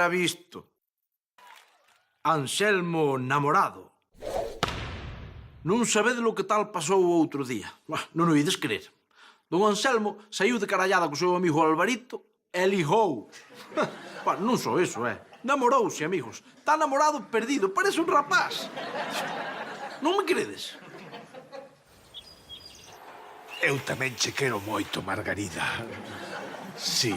Era visto. Anselmo namorado. Non sabedes lo que tal pasou o outro día. Non o ides crer. Don Anselmo saiu de carallada co seu amigo Alvarito e ligou. Non só eso, namorouse, amigos. Está namorado perdido, parece un rapaz. Non me credes? Eu tamén che quero moito, Margarida. Sí.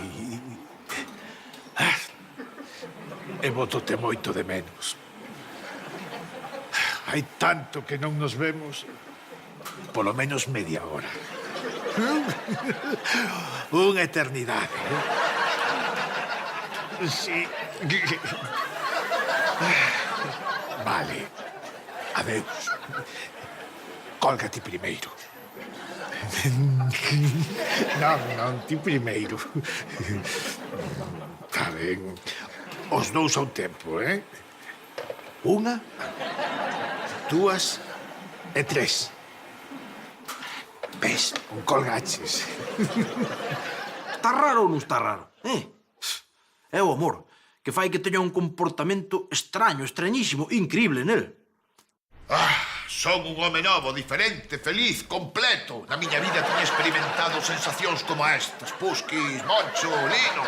E botote moito de menos. Hai tanto que non nos vemos. Polo menos media hora. Unha eternidade. Sí. Vale. Adeus. Colga ti primeiro. Non, ti primeiro. Está ben. Os dous a un tempo, Unha, dúas e tres. Ves, un colgaches. Está raro ou non está raro? É o amor, que fai que teña un comportamento extraño, extrañísimo, increíble nel. Son un home novo, diferente, feliz, completo. Na miña vida teña experimentado sensacións como estas. Pusquis, Moncho, Lino.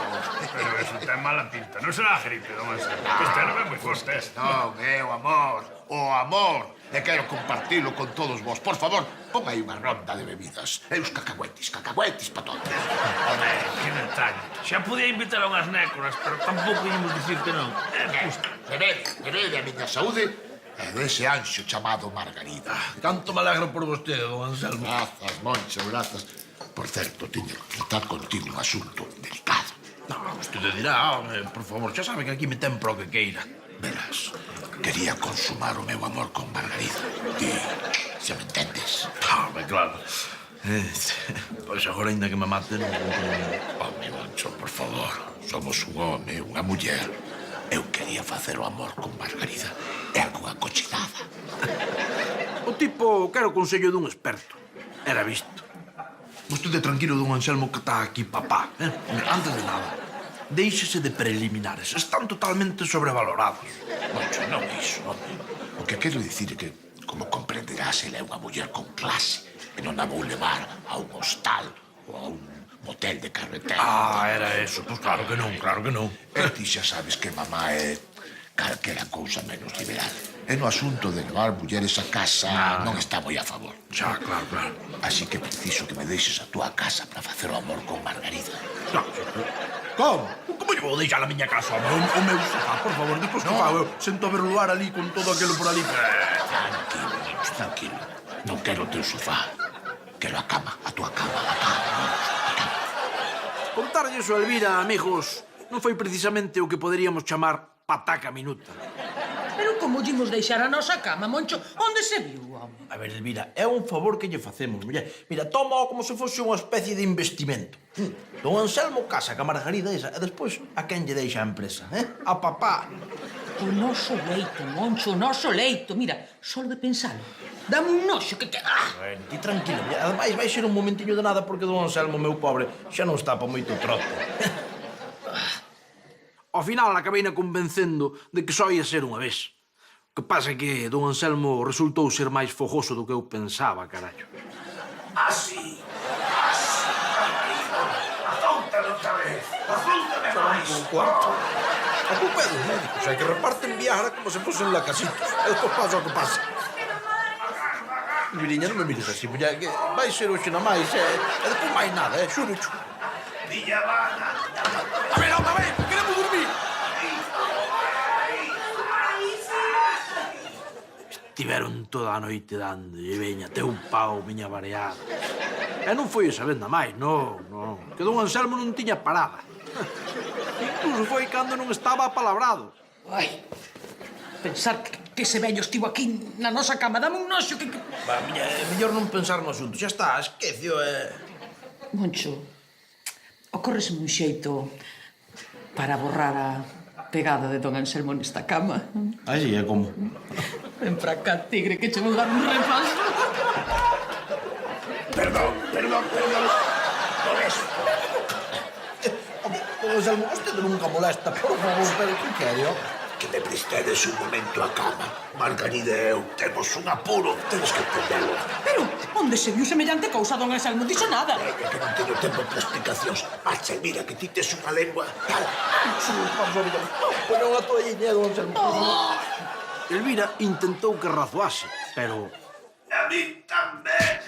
Pero eso ten mala pinta. Non será gripe, don Anselmo. Este ano é moi forte. Non, é o amor. O amor. E quero compartilo con todos vos. Por favor, pon aí unha ronda de bebidas. E os cacahuetes pa todos. Home, que detalle. Xa podía invitar a unhas nécoras, pero tampouco íamos dicir que non. Bebede a miña saúde e dese anxo chamado Margarida. Canto me alegro por vostede, don Anselmo. Grazas, Moncho, grazas. Por certo, tiño que tratar contigo un asunto delicado. Non, vostede dirá, por favor, xa sabe que aquí me ten pro que queira. Verás, quería consumar o meu amor con Margarida. Ti, se me entendes. Claro. Pois agora, ainda que me maten... Home, Moncho, por favor. Somos un home, unha muller. Eu quería facer o amor con Margarida. É algunha cochinada. O tipo quero o consello dun experto. Era visto. Vostede tranquilo, don Anselmo, que está aquí papá. Antes de nada, déixese de preliminares. Están totalmente sobrevalorados. Moncho, non iso, home. O que quero dicir é que, como comprenderás, ela é unha muller con clase e non a vou levar a un hostal ou a un motel de carretera. Era eso. Pois claro que non, claro que non. E ti xa sabes que mamá é calquera cousa menos liberal. E no asunto de levar mulleres a casa non está moi a favor. Xa, claro. Así que preciso que me deixes a túa casa para facer o amor con Margarida. Como? Como lle vou deixar a miña casa? O meu sofá, por favor, despois que fago, eu sento a ver o luar ali con todo aquilo por ali. Tranquilo, Nenos, tranquilo. Non quero o teu sofá. Quero a cama, a túa cama, a cama. Contarlle iso a Elvira, amigos, non foi precisamente o que poderíamos chamar pataca minuta. Pero como imos deixar a nosa cama, Moncho? Onde se viu, home? A ver, Elvira, é un favor que lle facemos, muller. Mira, tómao como se fose unha especie de investimento. Don Anselmo casa ca Margarida esa e despois a quen lle deixa a empresa, A papá. O noso leito, Moncho, o noso leito. Mira, só de pensalo. Dame un noxo que... Bueno, ti tranquilo, ademais vai ser un momentiño de nada porque don Anselmo, meu pobre, xa non está pa moito trote. Ao final acabei na convencendo de que só ia ser unha vez. O que pasa é que don Anselmo resultou ser máis fogoso do que eu pensaba, carallo. Así. Azóntalo outra vez. Azóntame máis. Un cuarto. A culpa é dos médicos, hai que reparten viagra como se fosen lacasitos. E despois pasa o que pasa. Viriña, non me mires así, muller, que vai ser hoxe na máis, e despois máis nada, xuro. Villavana. A ver, queremos dormir. Estiveron toda a noite dando, e veña, teu pau, miña vareada. E non foi esa vez na máis, non. Que don Anselmo non tiña parada. Incluso foi cando non estaba apalabrado. Ai, pensar que ese vello estivo aquí na nosa cama. Dame un noxo que... Va, miña, é mellor non pensar no asunto. Xa está, esquecio, Moncho, ocórreseme un xeito para borrar a pegada de don Anselmo nesta cama. Así é como. Ven pra cá, tigre, que che vou dar un repaso. Perdón. Por eso. Don don Anselmo, vostede nunca molesta, por favor, pero que quere, ó? Que me prestedes un momento a cama. Margarida e eu temos un apuro. Tedes que entendelo. Pero, onde se viu semellante cousa, don Anselmo? Dixo nada. É que non teño tempo para explicacións. Marcha, mira que ti tes unha lengua. Cala. Vamos a ver, poña unha toalliña, don Anselmo. Elvira intentou que razoase, pero... A mí tamén.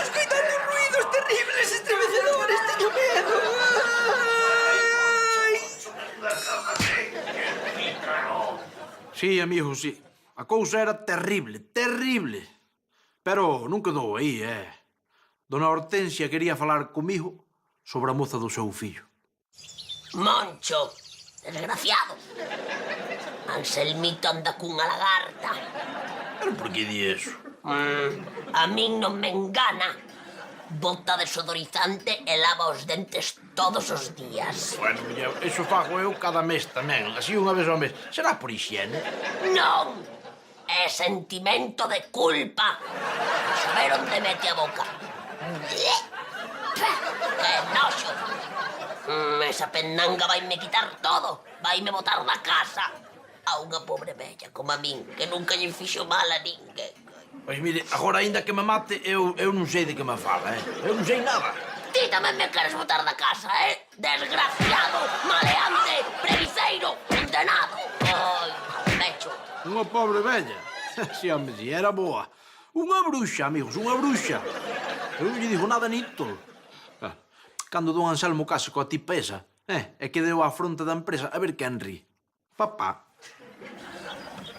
Escoitando ruidos terribles, estremecedores, teño medo. Sí, amigo, sí. A cousa era terrible, terrible. Pero non quedou aí, Dona Hortensia quería falar comigo sobre a moza do seu fillo. Moncho, desgraciado. Anselmito anda cunha lagarta. Pero por que di eso? A min non me engana. Bota desodorizante e lava os dentes todos os días. Bueno, miña, eso fago eu cada mes tamén, así unha vez ao mes. Será por higiene? Non! É sentimento de culpa. Saber onde mete a boca. Que noxo! Esa pendanga vaime quitar todo. Vaime botar da casa. A unha pobre bella como a min, que nunca lle fixo mal a ninguén. Pois mire, agora aínda que me mate, eu non sei de que me fala, Eu non sei nada. Ti tamén me queres botar da casa, Desgraciado, maleante, previceiro, condenado. Ai, malmecho. Unha pobre vella. Si, home, si, era boa. Unha bruxa, amigos, unha bruxa. Eu non lle digo nada nito. Cando don Anselmo case coa tipa esa, é que deu á fronte da empresa a ver quen ri. Papá.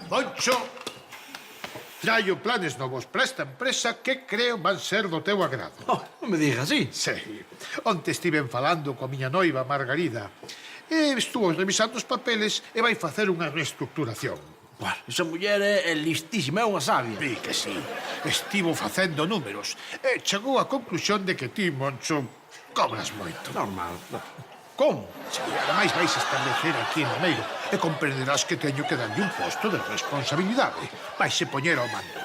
Moncho, traio planes novos para esta empresa que creo van ser do teu agrado. Oh, non me digas así. Sí. Onte estiven falando coa miña noiva Margarida e estuvo revisando os papeles e vai facer unha reestructuración. Bueno, esa muller é listísima, é unha sabia. Vi que sí. Estivo facendo números e chegou á conclusión de que ti, Moncho, cobras moito. Normal. Como? Sí, ademais vais establecer aquí en Lameiro e comprenderás que teño que darlle un posto de responsabilidade. Vaise poñer ao mando.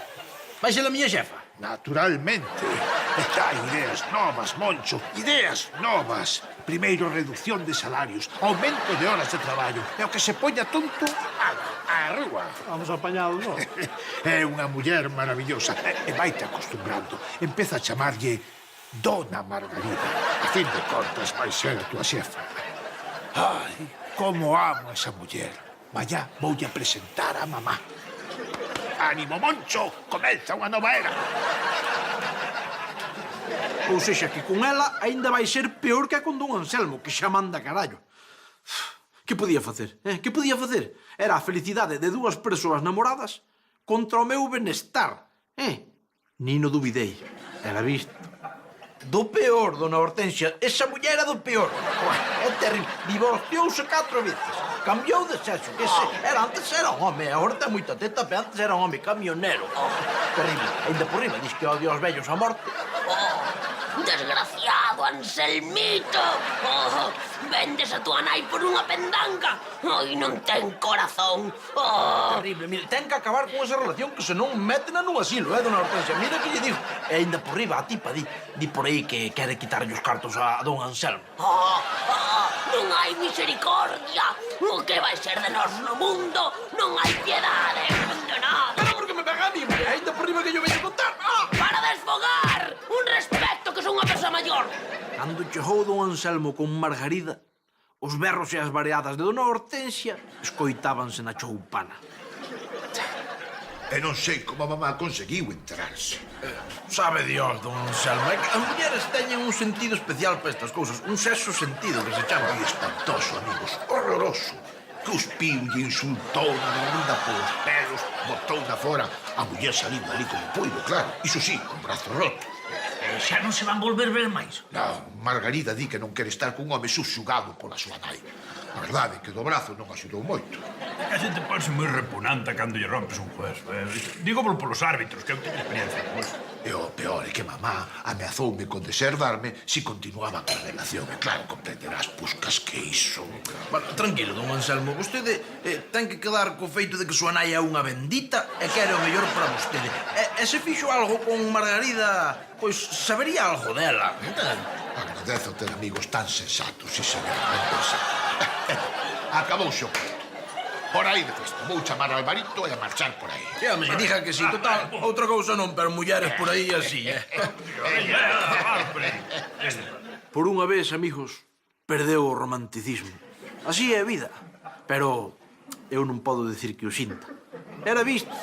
Vai ser a miña xefa? Naturalmente. E hai ideas novas, Moncho. Ideas novas. Primeiro, reducción de salarios, aumento de horas de traballo. E o que se poña tonto, á rúa. Vamos apañados, non? É unha muller maravillosa. E vaite acostumbrando. Empeza a chamarlle Dona Margarida. A fin de contas vai ser a tua xefa. Ai, como amo a esa muller. Vaya, voulle a presentar a mamá. Ánimo, Moncho, comeza unha nova era. Ou sexa, que con ela aínda vai ser peor que con don Anselmo, que xa manda carallo. Que podía facer? Que podía facer? Era a felicidade de dúas persoas namoradas contra o meu benestar. Ni no duvidei. Era visto. Do peor, dona Hortensia. Esa muller era do peor. É terrible. Divorciouse 4 veces. Cambiou de sexo. Que se... Antes era un home. Agora ten moita teta, pero antes era un home camionero. Terrible. Ainda por riba, diz que odia aos vellos a morte. Desgraciado, Anselmito. Vendes a tua nai por unha pendanga. Ai, non ten corazón. Terrible. Mire, ten que acabar con esa relación que senón métena nun asilo, dona Hortensia? Mira que lle digo. E ainda por riba, a tipa di por aí que quere quitarlle os cartos a don Anselmo. Non hai misericordia. O que vai ser de nós no mundo? Non hai piedade. Condenado. Pero por que me pega a mí? Ainda por riba que yo veño a contar. Para desfogar. Un respeto que son unha persoa maior. Cando chegou don Anselmo con Margarida, os berros e as vareadas de dona Hortensia escoitábanse na choupana. E non sei como a mamá conseguiu enterarse. Sabe Dios, don Anselmo, é que as mulleres teñen un sentido especial para estas cousas, un sexo sentido que se chama. Foi espantoso, amigos, horroroso. Cuspiu e insultou na menina polos pelos, botou-na fora. A muller saliu dali como puido, claro. Iso sí, con brazo roto. Xa non se van volver ver máis. Non, Margarida di que non quere estar cun home subxugado pola súa nai. A verdade é que do brazo non axudou moito. A xente ponse moi repugnanta cando lle rompes un juez. Digo polos árbitros, que eu teño experiencia con eso. E o peor é que mamá ameazoume con deserdarme se continuaba con a relación. E claro, comprenderás, buscas que iso... Bueno, tranquilo, don Anselmo, vostede ten que quedar co feito de que súa nai é unha bendita e quere o mellor para vostede. E se fixo algo con Margarida, pois sabería algo dela. A Adezo ter amigos tan sensatos, sí, señor, ben pensado. Acabou o xogo. Por aí de festa. Vou chamar ao Alvarito e a marchar por aí. Que, home, diga que sí, total. Outra cousa non, pero mulleres por aí así, Por unha vez, amigos, perdeu o romanticismo. Así é a vida. Pero eu non podo dicir que o sinta. Era visto.